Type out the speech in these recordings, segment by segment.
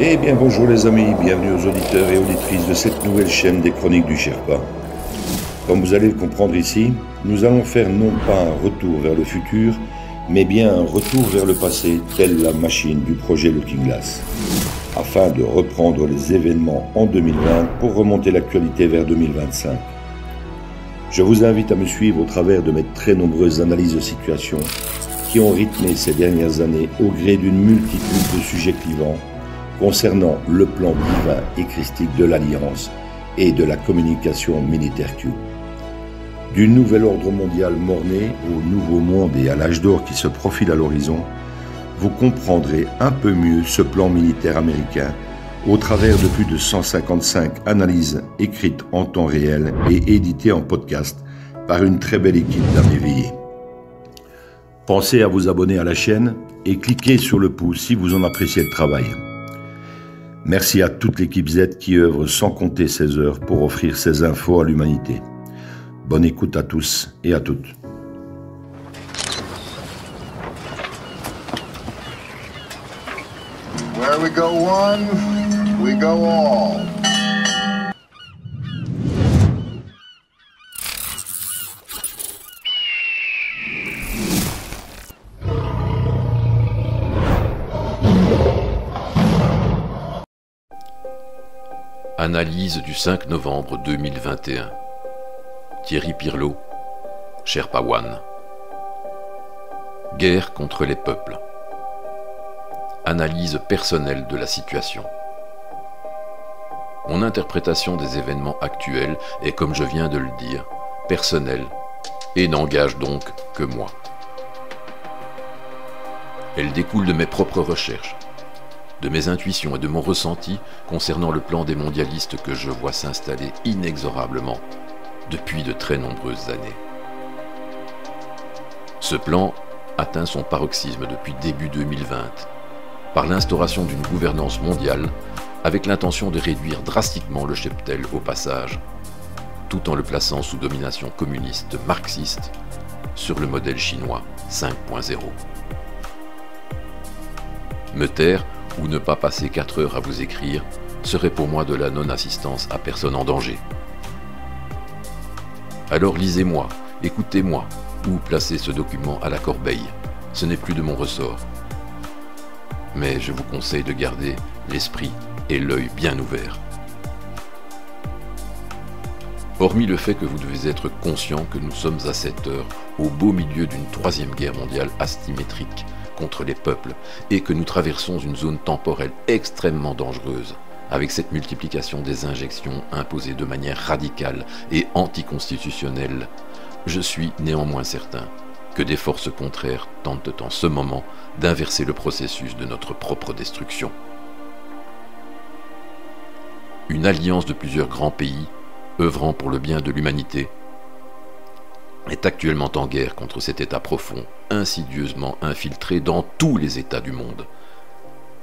Eh bien bonjour les amis, bienvenue aux auditeurs et auditrices de cette nouvelle chaîne des Chroniques du Sherpa. Comme vous allez le comprendre ici, nous allons faire non pas un retour vers le futur, mais bien un retour vers le passé, telle la machine du projet Looking Glass, afin de reprendre les événements en 2020 pour remonter l'actualité vers 2025. Je vous invite à me suivre au travers de mes très nombreuses analyses de situation qui ont rythmé ces dernières années au gré d'une multitude de sujets clivants concernant le plan divin et christique de l'Alliance et de la communication militaire Q. Du nouvel ordre mondial mort-né au nouveau monde et à l'âge d'or qui se profile à l'horizon, vous comprendrez un peu mieux ce plan militaire américain au travers de plus de 155 analyses écrites en temps réel et éditées en podcast par une très belle équipe d'âmes éveillées. Pensez à vous abonner à la chaîne et cliquez sur le pouce si vous en appréciez le travail. Merci à toute l'équipe Z qui œuvre sans compter ses heures pour offrir ces infos à l'humanité. Bonne écoute à tous et à toutes. Where we go one, we go all. Analyse du 5 novembre 2021. Thierry Pirlot, Sherpa One. Guerre contre les peuples. Analyse personnelle de la situation. Mon interprétation des événements actuels est, comme je viens de le dire, personnelle et n'engage donc que moi. Elle découle de mes propres recherches, de mes intuitions et de mon ressenti concernant le plan des mondialistes que je vois s'installer inexorablement depuis de très nombreuses années. Ce plan atteint son paroxysme depuis début 2020, par l'instauration d'une gouvernance mondiale avec l'intention de réduire drastiquement le cheptel au passage, tout en le plaçant sous domination communiste marxiste sur le modèle chinois 5.0. Me taire ou ne pas passer 4 heures à vous écrire serait pour moi de la non-assistance à personne en danger. Alors lisez-moi, écoutez-moi, ou placez ce document à la corbeille. Ce n'est plus de mon ressort. Mais je vous conseille de garder l'esprit et l'œil bien ouverts. Hormis le fait que vous devez être conscient que nous sommes à cette heure au beau milieu d'une 3e guerre mondiale asymétrique contre les peuples et que nous traversons une zone temporelle extrêmement dangereuse, avec cette multiplication des injections imposées de manière radicale et anticonstitutionnelle, je suis néanmoins certain que des forces contraires tentent en ce moment d'inverser le processus de notre propre destruction. Une alliance de plusieurs grands pays, œuvrant pour le bien de l'humanité, est actuellement en guerre contre cet État profond, insidieusement infiltré dans tous les États du monde,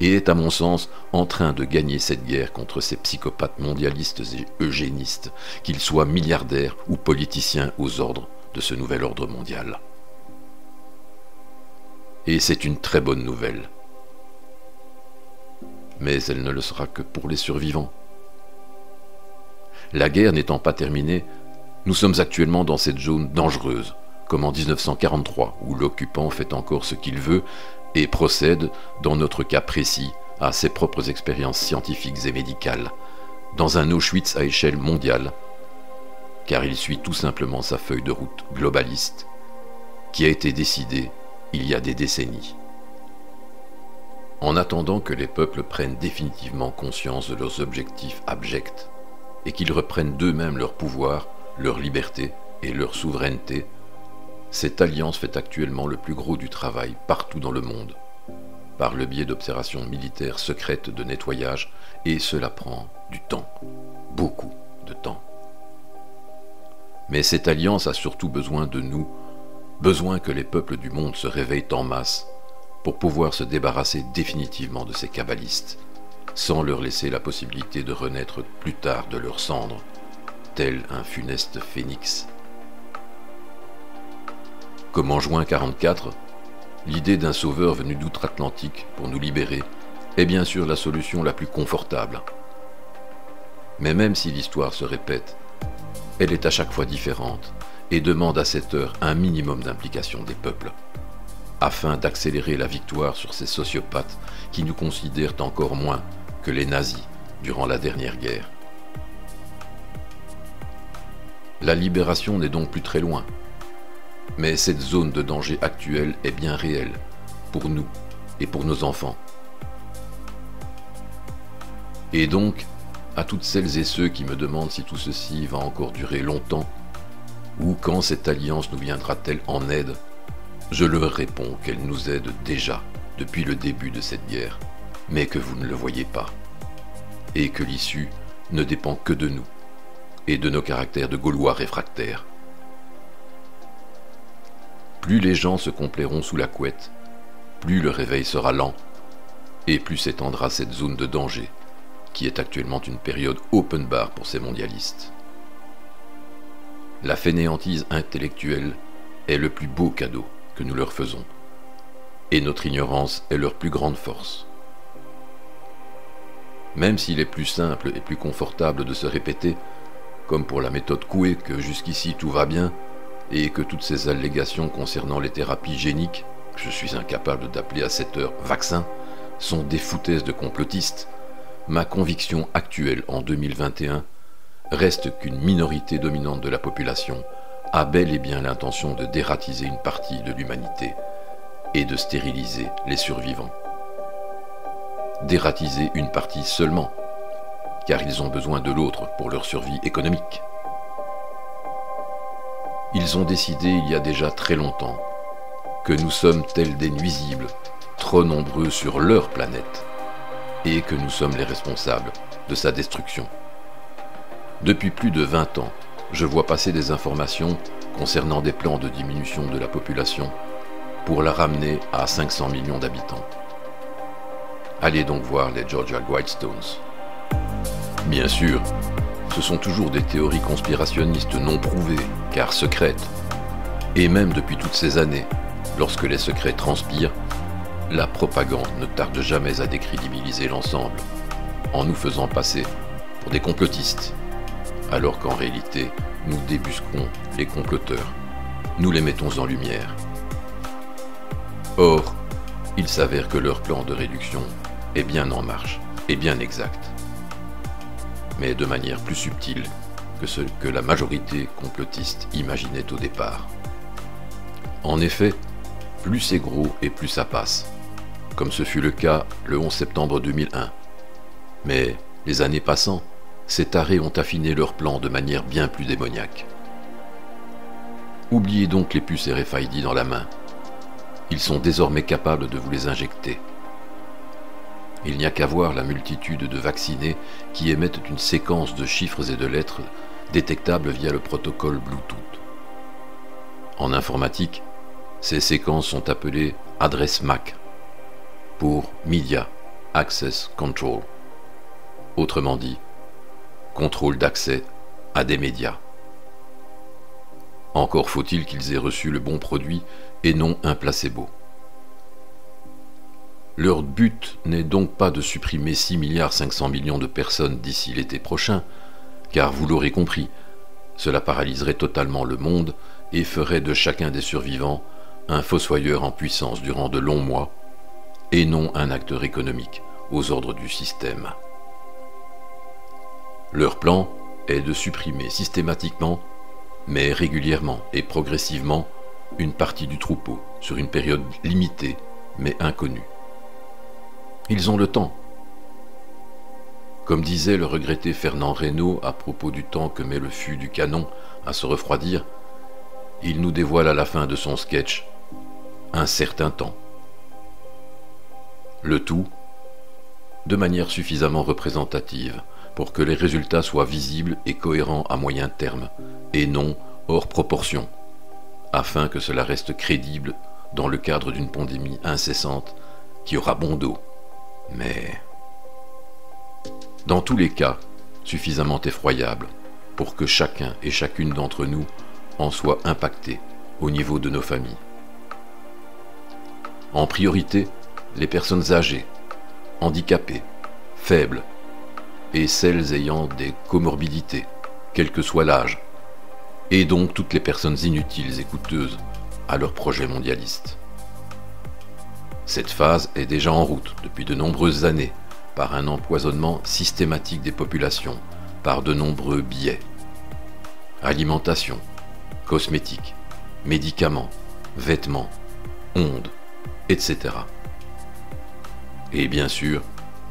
et est à mon sens en train de gagner cette guerre contre ces psychopathes mondialistes et eugénistes, qu'ils soient milliardaires ou politiciens aux ordres de ce nouvel ordre mondial. Et c'est une très bonne nouvelle. Mais elle ne le sera que pour les survivants. La guerre n'étant pas terminée, nous sommes actuellement dans cette zone dangereuse, comme en 1943, où l'occupant fait encore ce qu'il veut et procède, dans notre cas précis, à ses propres expériences scientifiques et médicales, dans un Auschwitz à échelle mondiale, car il suit tout simplement sa feuille de route globaliste, qui a été décidée il y a des décennies. En attendant que les peuples prennent définitivement conscience de leurs objectifs abjects, et qu'ils reprennent d'eux-mêmes leur pouvoir, leur liberté et leur souveraineté, cette alliance fait actuellement le plus gros du travail partout dans le monde, par le biais d'opérations militaires secrètes de nettoyage, et cela prend du temps, beaucoup de temps. Mais cette alliance a surtout besoin de nous, besoin que les peuples du monde se réveillent en masse pour pouvoir se débarrasser définitivement de ces kabbalistes, sans leur laisser la possibilité de renaître plus tard de leurs cendres, tel un funeste phénix. Comme en juin 1944, l'idée d'un sauveur venu d'outre-Atlantique pour nous libérer est bien sûr la solution la plus confortable. Mais même si l'histoire se répète, elle est à chaque fois différente et demande à cette heure un minimum d'implication des peuples, afin d'accélérer la victoire sur ces sociopathes qui nous considèrent encore moins que les nazis durant la dernière guerre. La libération n'est donc plus très loin, mais cette zone de danger actuelle est bien réelle, pour nous et pour nos enfants. Et donc, à toutes celles et ceux qui me demandent si tout ceci va encore durer longtemps, ou quand cette alliance nous viendra-t-elle en aide, je leur réponds qu'elle nous aide déjà depuis le début de cette guerre, mais que vous ne le voyez pas, et que l'issue ne dépend que de nous, et de nos caractères de Gaulois réfractaires. Plus les gens se complairont sous la couette, plus le réveil sera lent, et plus s'étendra cette zone de danger, qui est actuellement une période open bar pour ces mondialistes. La fainéantise intellectuelle est le plus beau cadeau que nous leur faisons, et notre ignorance est leur plus grande force. Même s'il est plus simple et plus confortable de se répéter, comme pour la méthode Coué, que jusqu'ici tout va bien, et que toutes ces allégations concernant les thérapies géniques, que je suis incapable d'appeler à cette heure vaccins, sont des foutaises de complotistes, ma conviction actuelle en 2021 reste qu'une minorité dominante de la population a bel et bien l'intention de dératiser une partie de l'humanité et de stériliser les survivants. Dératiser une partie seulement, car ils ont besoin de l'autre pour leur survie économique. Ils ont décidé il y a déjà très longtemps que nous sommes tels des nuisibles, trop nombreux sur leur planète, et que nous sommes les responsables de sa destruction. Depuis plus de 20 ans, je vois passer des informations concernant des plans de diminution de la population pour la ramener à 500 millions d'habitants. Allez donc voir les Georgia Guidestones. Bien sûr, ce sont toujours des théories conspirationnistes non prouvées, car secrètes. Et même depuis toutes ces années, lorsque les secrets transpirent, la propagande ne tarde jamais à décrédibiliser l'ensemble, en nous faisant passer pour des complotistes, alors qu'en réalité, nous débusquons les comploteurs, nous les mettons en lumière. Or, il s'avère que leur plan de réduction est bien en marche et bien exact, mais de manière plus subtile que ce que la majorité complotiste imaginait au départ. En effet, plus c'est gros et plus ça passe, comme ce fut le cas le 11 septembre 2001. Mais, les années passant, ces tarés ont affiné leur plan de manière bien plus démoniaque. Oubliez donc les puces RFID dans la main. Ils sont désormais capables de vous les injecter. Il n'y a qu'à voir la multitude de vaccinés qui émettent une séquence de chiffres et de lettres détectables via le protocole Bluetooth. En informatique, ces séquences sont appelées adresses MAC pour Media Access Control. Autrement dit, contrôle d'accès à des médias. Encore faut-il qu'ils aient reçu le bon produit et non un placebo. Leur but n'est donc pas de supprimer 6,5 milliards de personnes d'ici l'été prochain, car vous l'aurez compris, cela paralyserait totalement le monde et ferait de chacun des survivants un fossoyeur en puissance durant de longs mois, et non un acteur économique aux ordres du système. Leur plan est de supprimer systématiquement, mais régulièrement et progressivement, une partie du troupeau sur une période limitée mais inconnue. Ils ont le temps. Comme disait le regretté Fernand Reynaud à propos du temps que met le fût du canon à se refroidir, il nous dévoile à la fin de son sketch un certain temps. Le tout de manière suffisamment représentative pour que les résultats soient visibles et cohérents à moyen terme, et non hors proportion, afin que cela reste crédible dans le cadre d'une pandémie incessante qui aura bon dos, mais dans tous les cas suffisamment effroyable pour que chacun et chacune d'entre nous en soit impacté au niveau de nos familles. En priorité, les personnes âgées, handicapées, faibles, et celles ayant des comorbidités, quel que soit l'âge, et donc toutes les personnes inutiles et coûteuses à leur projet mondialiste. Cette phase est déjà en route depuis de nombreuses années par un empoisonnement systématique des populations, par de nombreux biais. Alimentation, cosmétiques, médicaments, vêtements, ondes, etc. Et bien sûr,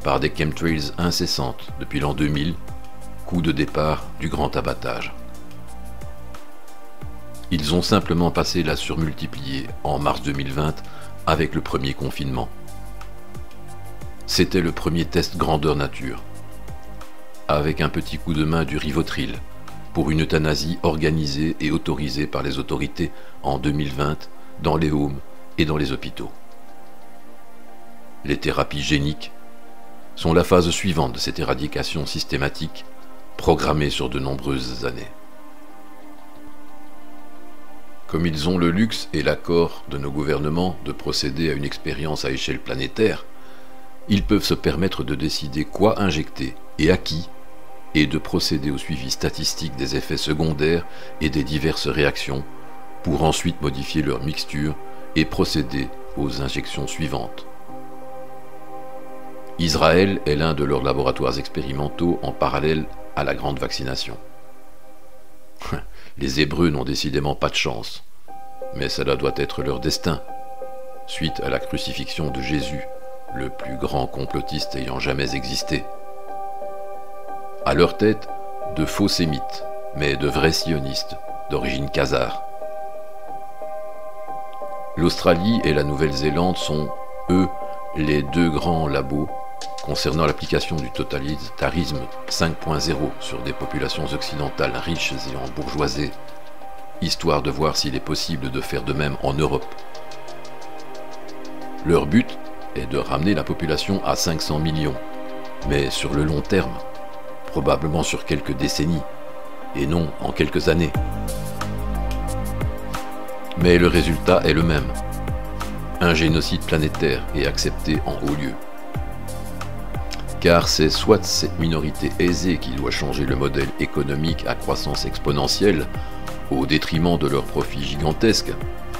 par des chemtrails incessantes depuis l'an 2000, coup de départ du grand abattage. Ils ont simplement passé la surmultipliée en mars 2020 avec le premier confinement. C'était le premier test grandeur nature, avec un petit coup de main du Rivotril, pour une euthanasie organisée et autorisée par les autorités en 2020 dans les homes et dans les hôpitaux. Les thérapies géniques sont la phase suivante de cette éradication systématique programmée sur de nombreuses années. Comme ils ont le luxe et l'accord de nos gouvernements de procéder à une expérience à échelle planétaire, ils peuvent se permettre de décider quoi injecter et à qui, et de procéder au suivi statistique des effets secondaires et des diverses réactions, pour ensuite modifier leur mixture et procéder aux injections suivantes. Israël est l'un de leurs laboratoires expérimentaux en parallèle à la grande vaccination. Les Hébreux n'ont décidément pas de chance, mais cela doit être leur destin, suite à la crucifixion de Jésus, le plus grand complotiste ayant jamais existé. À leur tête, de faux sémites, mais de vrais sionistes, d'origine khazare. L'Australie et la Nouvelle-Zélande sont, eux, les deux grands labos concernant l'application du totalitarisme 5.0 sur des populations occidentales riches et embourgeoisées, histoire de voir s'il est possible de faire de même en Europe. Leur but est de ramener la population à 500 millions, mais sur le long terme, probablement sur quelques décennies, et non en quelques années. Mais le résultat est le même. Un génocide planétaire est accepté en haut lieu. Car c'est soit cette minorité aisée qui doit changer le modèle économique à croissance exponentielle, au détriment de leurs profits gigantesques,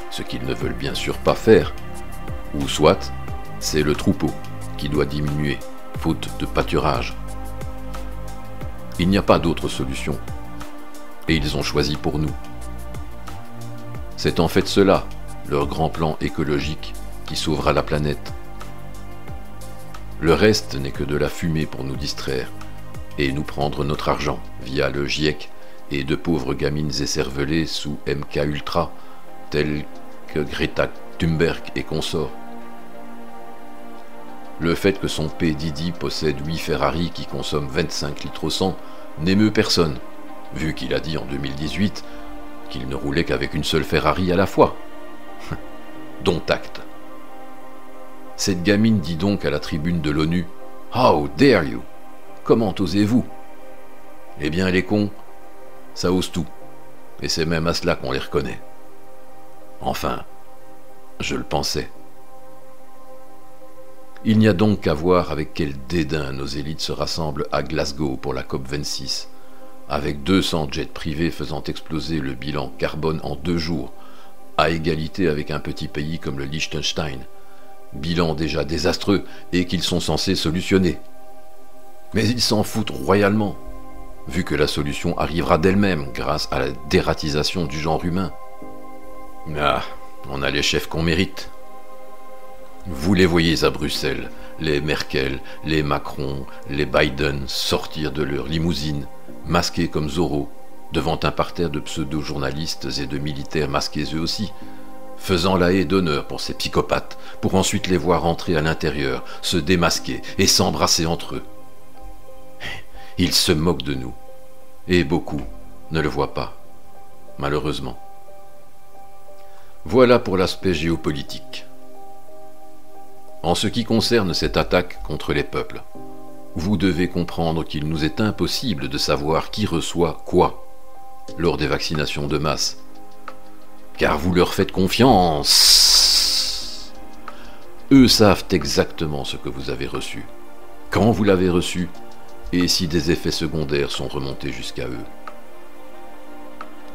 ce qu'ils ne veulent bien sûr pas faire, ou soit c'est le troupeau qui doit diminuer, faute de pâturage. Il n'y a pas d'autre solution, et ils ont choisi pour nous. C'est en fait cela, leur grand plan écologique, qui sauvera la planète. Le reste n'est que de la fumée pour nous distraire et nous prendre notre argent via le GIEC et de pauvres gamines écervelées sous MK Ultra, telles que Greta Thunberg et consorts. Le fait que son P. Diddy possède 8 Ferrari qui consomment 25 litres au 100 n'émeut personne, vu qu'il a dit en 2018 qu'il ne roulait qu'avec une seule Ferrari à la fois. Dont acte. Cette gamine dit donc à la tribune de l'ONU « How dare you? Comment osez-vous » Eh bien les cons, ça ose tout, et c'est même à cela qu'on les reconnaît. Enfin, je le pensais. Il n'y a donc qu'à voir avec quel dédain nos élites se rassemblent à Glasgow pour la COP26, avec 200 jets privés faisant exploser le bilan carbone en 2 jours, à égalité avec un petit pays comme le Liechtenstein, bilan déjà désastreux et qu'ils sont censés solutionner. Mais ils s'en foutent royalement, vu que la solution arrivera d'elle-même grâce à la dératisation du genre humain. Ah, on a les chefs qu'on mérite. Vous les voyez à Bruxelles, les Merkel, les Macron, les Biden sortir de leur limousine, masqués comme Zorro, devant un parterre de pseudo-journalistes et de militaires masqués eux aussi, faisant la haie d'honneur pour ces psychopathes, pour ensuite les voir entrer à l'intérieur, se démasquer et s'embrasser entre eux. Ils se moquent de nous, et beaucoup ne le voient pas, malheureusement. Voilà pour l'aspect géopolitique. En ce qui concerne cette attaque contre les peuples, vous devez comprendre qu'il nous est impossible de savoir qui reçoit quoi lors des vaccinations de masse, car vous leur faites confiance. Eux savent exactement ce que vous avez reçu, quand vous l'avez reçu, et si des effets secondaires sont remontés jusqu'à eux.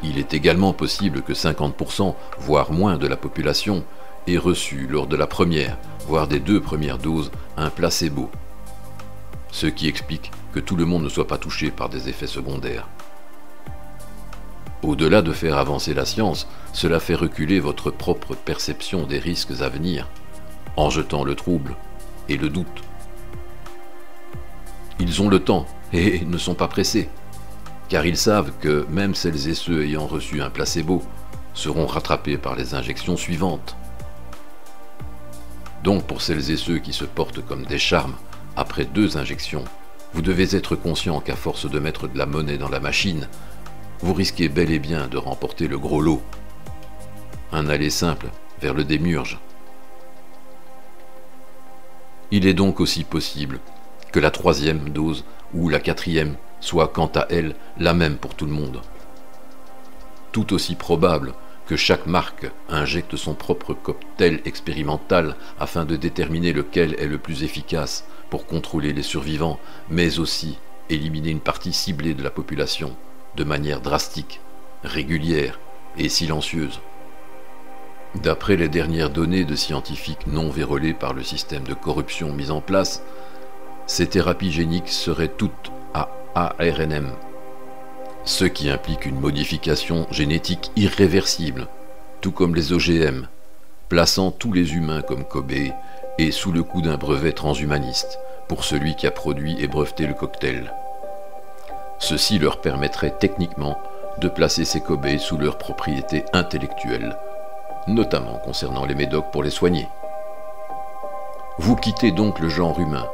Il est également possible que 50%, voire moins de la population, ait reçu lors de la première, voire des 2 premières doses, un placebo, ce qui explique que tout le monde ne soit pas touché par des effets secondaires. Au-delà de faire avancer la science, cela fait reculer votre propre perception des risques à venir, en jetant le trouble et le doute. Ils ont le temps et ne sont pas pressés, car ils savent que même celles et ceux ayant reçu un placebo seront rattrapés par les injections suivantes. Donc pour celles et ceux qui se portent comme des charmes après 2 injections, vous devez être conscient qu'à force de mettre de la monnaie dans la machine, vous risquez bel et bien de remporter le gros lot. Un aller simple vers le démiurge. Il est donc aussi possible que la 3e dose ou la 4e soit quant à elle la même pour tout le monde. Tout aussi probable que chaque marque injecte son propre cocktail expérimental afin de déterminer lequel est le plus efficace pour contrôler les survivants, mais aussi éliminer une partie ciblée de la population de manière drastique, régulière et silencieuse. D'après les dernières données de scientifiques non vérolés par le système de corruption mis en place, ces thérapies géniques seraient toutes à ARNM, ce qui implique une modification génétique irréversible, tout comme les OGM, plaçant tous les humains comme cobayes et sous le coup d'un brevet transhumaniste pour celui qui a produit et breveté le cocktail. Ceci leur permettrait techniquement de placer ces cobayes sous leurs propriétés intellectuelles, notamment concernant les médocs pour les soigner. Vous quittez donc le genre humain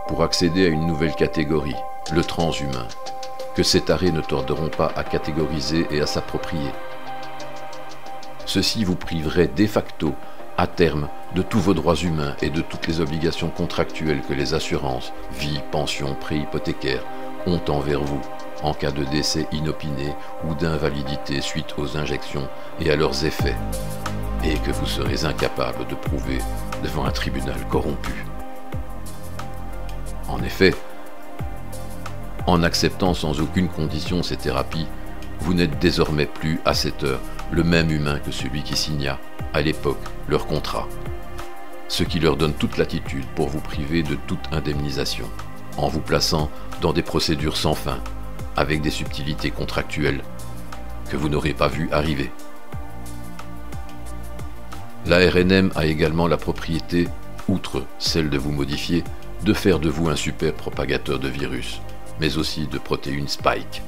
pour accéder à une nouvelle catégorie, le transhumain, que ces tarés ne tarderont pas à catégoriser et à s'approprier. Ceci vous priverait de facto, à terme, de tous vos droits humains et de toutes les obligations contractuelles que les assurances, vie, pension, prêts hypothécaires ont envers vous, en cas de décès inopiné ou d'invalidité suite aux injections et à leurs effets, et que vous serez incapable de prouver devant un tribunal corrompu. En effet, en acceptant sans aucune condition ces thérapies, vous n'êtes désormais plus, à cette heure, le même humain que celui qui signa, à l'époque, leur contrat, ce qui leur donne toute latitude pour vous priver de toute indemnisation, en vous plaçant dans des procédures sans fin, avec des subtilités contractuelles que vous n'aurez pas vues arriver. L'ARNM a également la propriété, outre celle de vous modifier, de faire de vous un super propagateur de virus, mais aussi de protéines spike.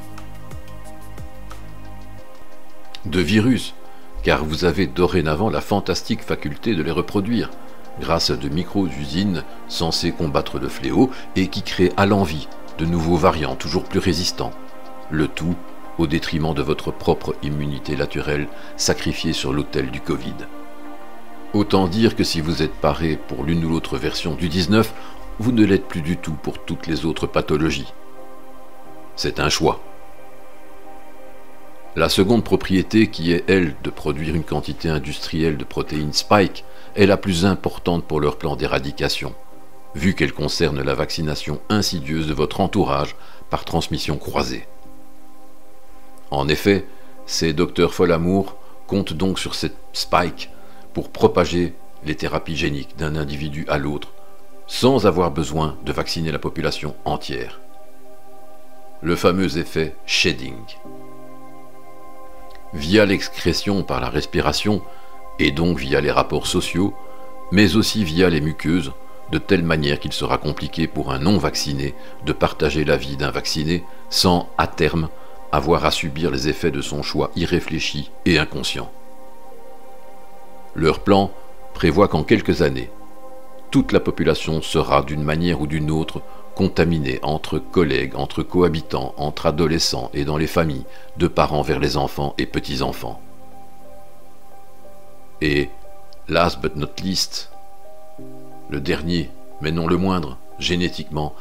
De virus, car vous avez dorénavant la fantastique faculté de les reproduire, grâce à de micro-usines censées combattre le fléau et qui créent à l'envi de nouveaux variants toujours plus résistants, le tout au détriment de votre propre immunité naturelle sacrifiée sur l'autel du Covid. Autant dire que si vous êtes paré pour l'une ou l'autre version du 19, vous ne l'êtes plus du tout pour toutes les autres pathologies. C'est un choix. La seconde propriété, qui est, elle, de produire une quantité industrielle de protéines spike, est la plus importante pour leur plan d'éradication, vu qu'elle concerne la vaccination insidieuse de votre entourage par transmission croisée. En effet, ces docteurs Folamour comptent donc sur cette spike pour propager les thérapies géniques d'un individu à l'autre, sans avoir besoin de vacciner la population entière. Le fameux effet shedding. Via l'excrétion par la respiration, et donc via les rapports sociaux, mais aussi via les muqueuses, de telle manière qu'il sera compliqué pour un non-vacciné de partager la vie d'un vacciné sans, à terme, avoir à subir les effets de son choix irréfléchi et inconscient. Leur plan prévoit qu'en quelques années, toute la population sera d'une manière ou d'une autre contaminée entre collègues, entre cohabitants, entre adolescents et dans les familles, de parents vers les enfants et petits-enfants. Et, last but not least, le dernier, mais non le moindre, génétiquement,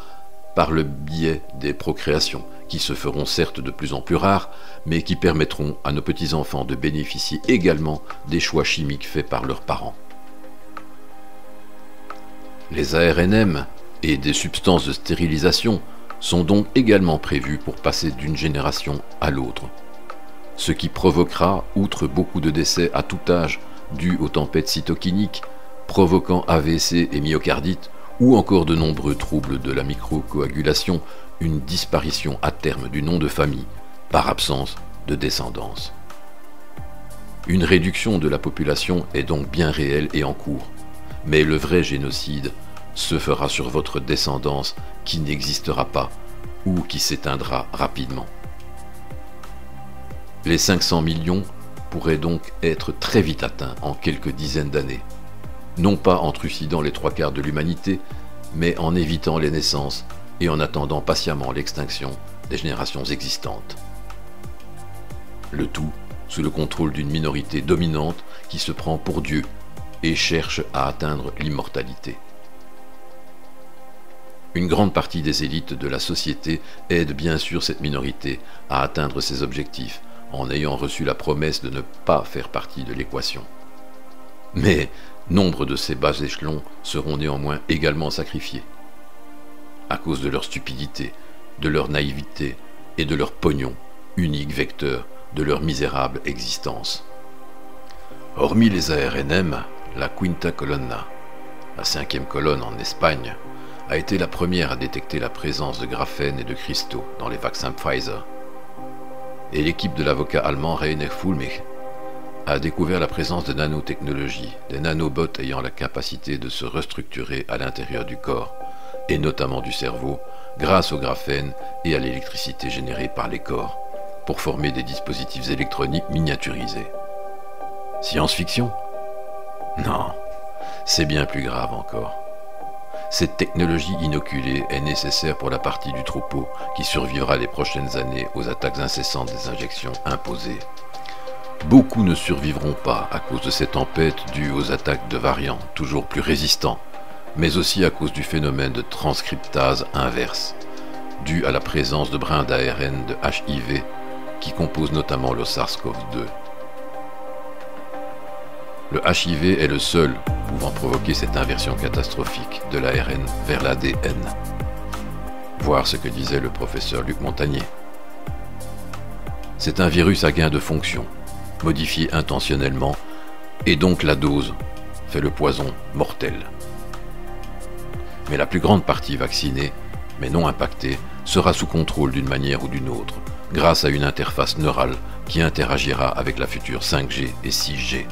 par le biais des procréations, qui se feront certes de plus en plus rares, mais qui permettront à nos petits-enfants de bénéficier également des choix chimiques faits par leurs parents. Les ARNM et des substances de stérilisation sont donc également prévus pour passer d'une génération à l'autre, ce qui provoquera, outre beaucoup de décès à tout âge dus aux tempêtes cytokiniques, provoquant AVC et myocardite, ou encore de nombreux troubles de la microcoagulation, une disparition à terme du nom de famille par absence de descendance. Une réduction de la population est donc bien réelle et en cours, mais le vrai génocide se fera sur votre descendance qui n'existera pas ou qui s'éteindra rapidement. Les 500 millions pourraient donc être très vite atteints en quelques dizaines d'années, non pas en trucidant les 3/4 de l'humanité, mais en évitant les naissances et en attendant patiemment l'extinction des générations existantes. Le tout sous le contrôle d'une minorité dominante qui se prend pour Dieu et cherche à atteindre l'immortalité. Une grande partie des élites de la société aide bien sûr cette minorité à atteindre ses objectifs en ayant reçu la promesse de ne pas faire partie de l'équation. Mais nombre de ces bas échelons seront néanmoins également sacrifiés, à cause de leur stupidité, de leur naïveté et de leur pognon, unique vecteur de leur misérable existence. Hormis les ARNM, la Quinta Colonna, la 5e colonne en Espagne, a été la première à détecter la présence de graphène et de cristaux dans les vaccins Pfizer. Et l'équipe de l'avocat allemand Rainer Fulmich a découvert la présence de nanotechnologies, des nanobots ayant la capacité de se restructurer à l'intérieur du corps, et notamment du cerveau, grâce au graphène et à l'électricité générée par les corps, pour former des dispositifs électroniques miniaturisés. Science-fiction? Non, c'est bien plus grave encore. Cette technologie inoculée est nécessaire pour la partie du troupeau qui survivra les prochaines années aux attaques incessantes des injections imposées. Beaucoup ne survivront pas à cause de ces tempêtes dues aux attaques de variants toujours plus résistants, mais aussi à cause du phénomène de transcriptase inverse, dû à la présence de brins d'ARN de HIV qui composent notamment le SARS-CoV-2. Le HIV est le seul pouvant provoquer cette inversion catastrophique de l'ARN vers l'ADN. Voir ce que disait le professeur Luc Montagnier. C'est un virus à gain de fonction, modifié intentionnellement, et donc la dose fait le poison mortel. Mais la plus grande partie vaccinée, mais non impactée, sera sous contrôle d'une manière ou d'une autre, grâce à une interface neurale qui interagira avec la future 5G et 6G.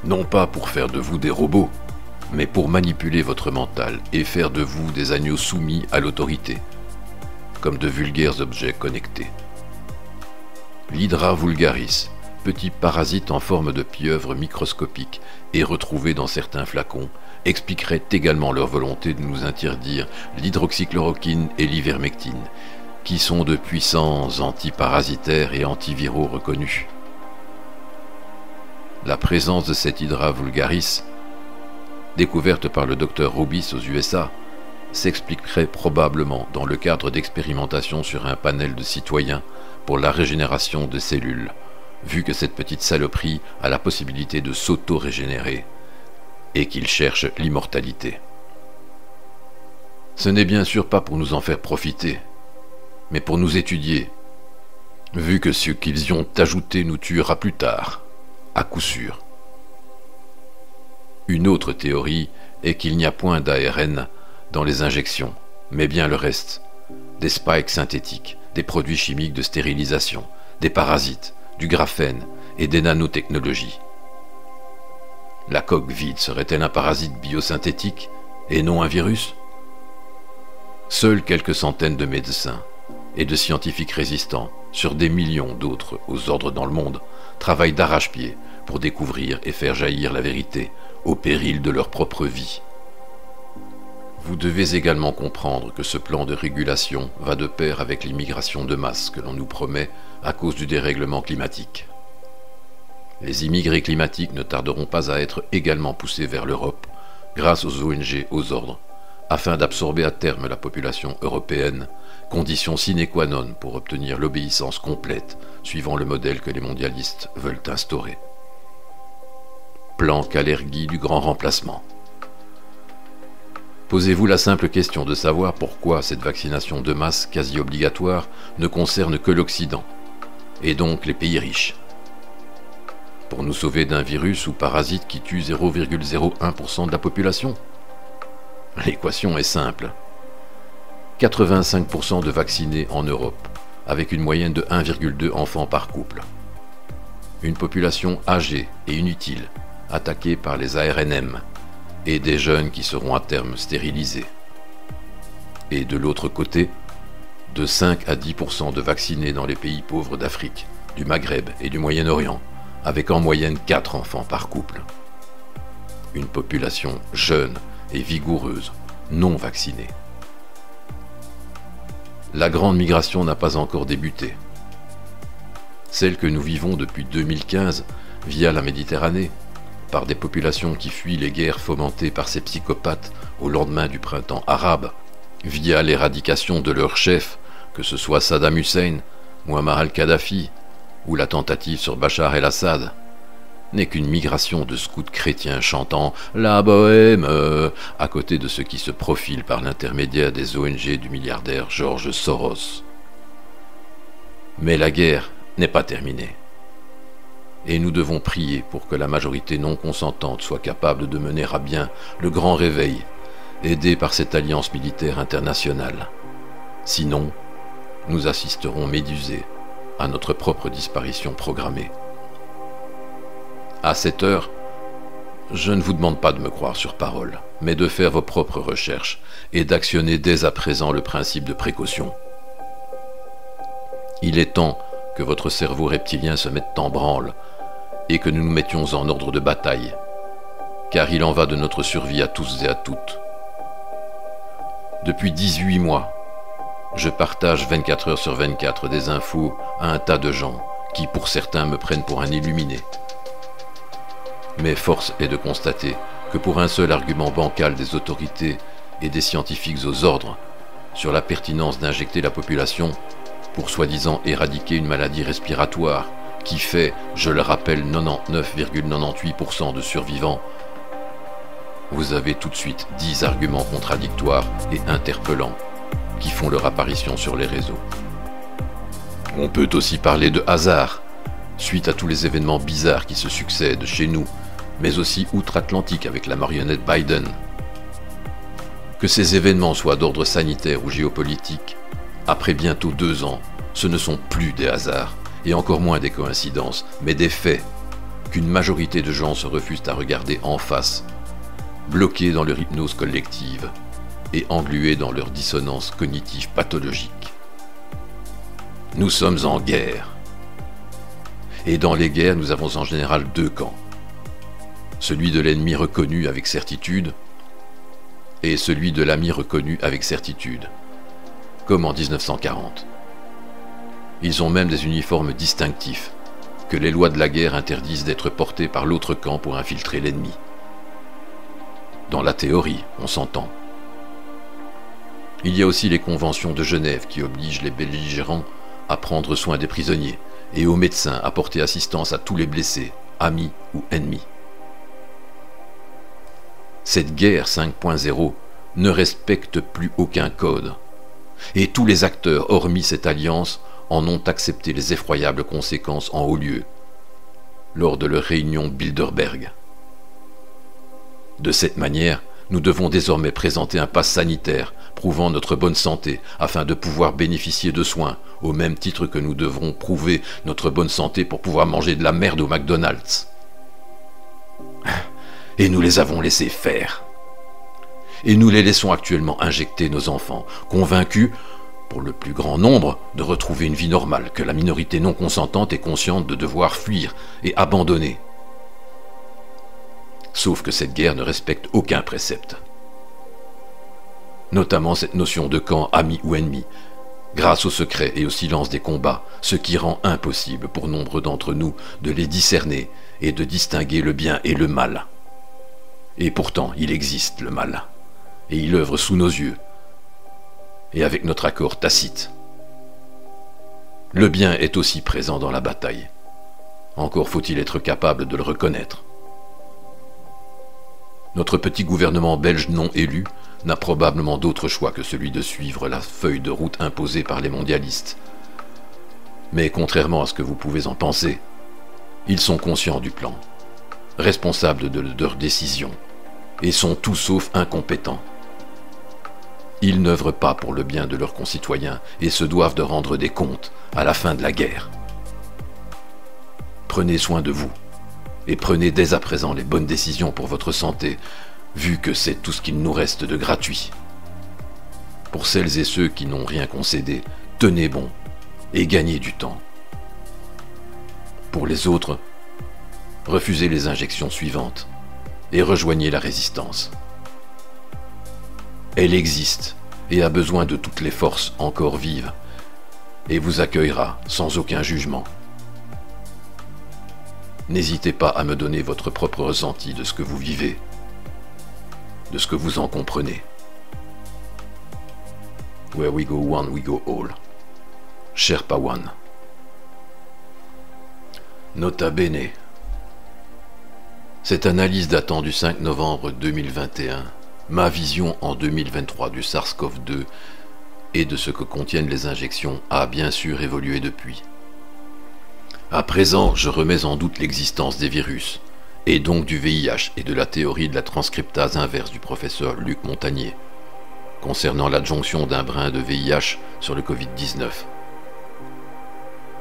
Non pas pour faire de vous des robots, mais pour manipuler votre mental et faire de vous des agneaux soumis à l'autorité, comme de vulgaires objets connectés. L'Hydra vulgaris, petit parasite en forme de pieuvre microscopique et retrouvé dans certains flacons, expliquerait également leur volonté de nous interdire l'hydroxychloroquine et l'ivermectine, qui sont de puissants antiparasitaires et antiviraux reconnus. La présence de cette Hydra vulgaris, découverte par le Dr Rubis aux USA, s'expliquerait probablement dans le cadre d'expérimentations sur un panel de citoyens pour la régénération de cellules, vu que cette petite saloperie a la possibilité de s'auto-régénérer et qu'il cherche l'immortalité. Ce n'est bien sûr pas pour nous en faire profiter, mais pour nous étudier, vu que ce qu'ils y ont ajouté nous tuera plus tard, à coup sûr. Une autre théorie est qu'il n'y a point d'ARN dans les injections, mais bien le reste, des spikes synthétiques, des produits chimiques de stérilisation, des parasites, du graphène et des nanotechnologies. La coque vide serait-elle un parasite biosynthétique et non un virus? Seuls quelques centaines de médecins et de scientifiques résistants, sur des millions d'autres aux ordres dans le monde, travaillent d'arrache-pied pour découvrir et faire jaillir la vérité, au péril de leur propre vie. Vous devez également comprendre que ce plan de régulation va de pair avec l'immigration de masse que l'on nous promet à cause du dérèglement climatique. Les immigrés climatiques ne tarderont pas à être également poussés vers l'Europe, grâce aux ONG aux ordres, afin d'absorber à terme la population européenne, condition sine qua non pour obtenir l'obéissance complète, suivant le modèle que les mondialistes veulent instaurer. Plan Kalergi du grand remplacement. Posez-vous la simple question de savoir pourquoi cette vaccination de masse quasi obligatoire ne concerne que l'Occident, et donc les pays riches. Pour nous sauver d'un virus ou parasite qui tue 0,01% de la population? L'équation est simple. 85% de vaccinés en Europe, avec une moyenne de 1,2 enfants par couple. Une population âgée et inutile, attaquée par les ARNM, et des jeunes qui seront à terme stérilisés. Et de l'autre côté, de 5 à 10% de vaccinés dans les pays pauvres d'Afrique, du Maghreb et du Moyen-Orient, avec en moyenne 4 enfants par couple. Une population jeune et vigoureuse, non vaccinée. La grande migration n'a pas encore débuté. Celle que nous vivons depuis 2015 via la Méditerranée, par des populations qui fuient les guerres fomentées par ces psychopathes au lendemain du printemps arabe, via l'éradication de leurs chefs, que ce soit Saddam Hussein, Muammar al-Kadhafi ou la tentative sur Bachar el-Assad, n'est qu'une migration de scouts chrétiens chantant « La bohème » à côté de ceux qui se profilent par l'intermédiaire des ONG du milliardaire George Soros. Mais la guerre n'est pas terminée. Et nous devons prier pour que la majorité non consentante soit capable de mener à bien le grand réveil, aidé par cette alliance militaire internationale. Sinon, nous assisterons médusés à notre propre disparition programmée. À cette heure, je ne vous demande pas de me croire sur parole, mais de faire vos propres recherches et d'actionner dès à présent le principe de précaution. Il est temps que votre cerveau reptilien se mette en branle et que nous nous mettions en ordre de bataille, car il en va de notre survie à tous et à toutes. Depuis 18 mois, je partage 24 heures sur 24 des infos à un tas de gens qui, pour certains, me prennent pour un illuminé. Mais force est de constater que pour un seul argument bancal des autorités et des scientifiques aux ordres sur la pertinence d'injecter la population pour soi-disant éradiquer une maladie respiratoire qui fait, je le rappelle, 99,98% de survivants, vous avez tout de suite 10 arguments contradictoires et interpellants qui font leur apparition sur les réseaux. On peut aussi parler de hasard, suite à tous les événements bizarres qui se succèdent chez nous, mais aussi outre-Atlantique avec la marionnette Biden. Que ces événements soient d'ordre sanitaire ou géopolitique, après bientôt 2 ans, ce ne sont plus des hasards, et encore moins des coïncidences, mais des faits qu'une majorité de gens se refusent à regarder en face, bloqués dans leur hypnose collective et englués dans leur dissonance cognitive pathologique. Nous sommes en guerre. Et dans les guerres, nous avons en général 2 camps. Celui de l'ennemi reconnu avec certitude et celui de l'ami reconnu avec certitude, comme en 1940. Ils ont même des uniformes distinctifs, que les lois de la guerre interdisent d'être portés par l'autre camp pour infiltrer l'ennemi. Dans la théorie, on s'entend. Il y a aussi les conventions de Genève qui obligent les belligérants à prendre soin des prisonniers et aux médecins à porter assistance à tous les blessés, amis ou ennemis. Cette guerre 5.0 ne respecte plus aucun code, et tous les acteurs, hormis cette alliance, en ont accepté les effroyables conséquences en haut lieu, lors de leur réunion Bilderberg. De cette manière, nous devons désormais présenter un pass sanitaire prouvant notre bonne santé afin de pouvoir bénéficier de soins, au même titre que nous devrons prouver notre bonne santé pour pouvoir manger de la merde au McDonald's. Et nous les avons laissés faire. Et nous les laissons actuellement injecter nos enfants, convaincus, pour le plus grand nombre, de retrouver une vie normale que la minorité non consentante est consciente de devoir fuir et abandonner. Sauf que cette guerre ne respecte aucun précepte. Notamment cette notion de camp ami ou ennemi, grâce au secret et au silence des combats, ce qui rend impossible pour nombre d'entre nous de les discerner et de distinguer le bien et le mal. Et pourtant, il existe le mal, et il œuvre sous nos yeux, et avec notre accord tacite. Le bien est aussi présent dans la bataille. Encore faut-il être capable de le reconnaître. Notre petit gouvernement belge non élu n'a probablement d'autre choix que celui de suivre la feuille de route imposée par les mondialistes. Mais contrairement à ce que vous pouvez en penser, ils sont conscients du plan, responsables de leurs décisions, et sont tout sauf incompétents. Ils n'œuvrent pas pour le bien de leurs concitoyens et se doivent de rendre des comptes à la fin de la guerre. Prenez soin de vous, et prenez dès à présent les bonnes décisions pour votre santé, vu que c'est tout ce qu'il nous reste de gratuit. Pour celles et ceux qui n'ont rien concédé, tenez bon et gagnez du temps. Pour les autres, refusez les injections suivantes et rejoignez la résistance. Elle existe et a besoin de toutes les forces encore vives et vous accueillera sans aucun jugement. N'hésitez pas à me donner votre propre ressenti de ce que vous vivez, de ce que vous en comprenez. Where we go one, we go all. Sherpa One. Nota bene. Cette analyse datant du 5 novembre 2021, ma vision en 2023 du SARS-CoV-2 et de ce que contiennent les injections a bien sûr évolué depuis. À présent, je remets en doute l'existence des virus, et donc du VIH et de la théorie de la transcriptase inverse du professeur Luc Montagnier, concernant l'adjonction d'un brin de VIH sur le Covid-19.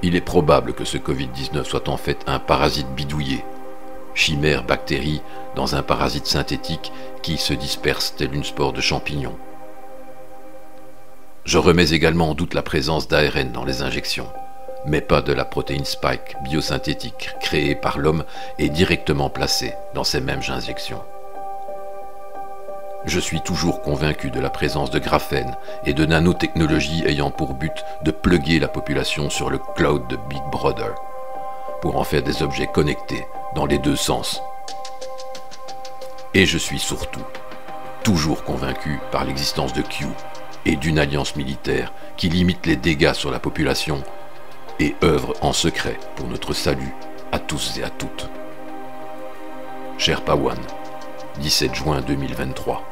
Il est probable que ce Covid-19 soit en fait un parasite bidouillé, chimère bactérie dans un parasite synthétique qui se disperse tel une spore de champignon. Je remets également en doute la présence d'ARN dans les injections, mais pas de la protéine spike biosynthétique créée par l'homme et directement placée dans ces mêmes injections. Je suis toujours convaincu de la présence de graphène et de nanotechnologies ayant pour but de plugger la population sur le cloud de Big Brother, pour en faire des objets connectés dans les deux sens. Et je suis surtout toujours convaincu par l'existence de Q et d'une alliance militaire qui limite les dégâts sur la population et œuvre en secret pour notre salut à tous et à toutes. Sherpa One, 17 juin 2023.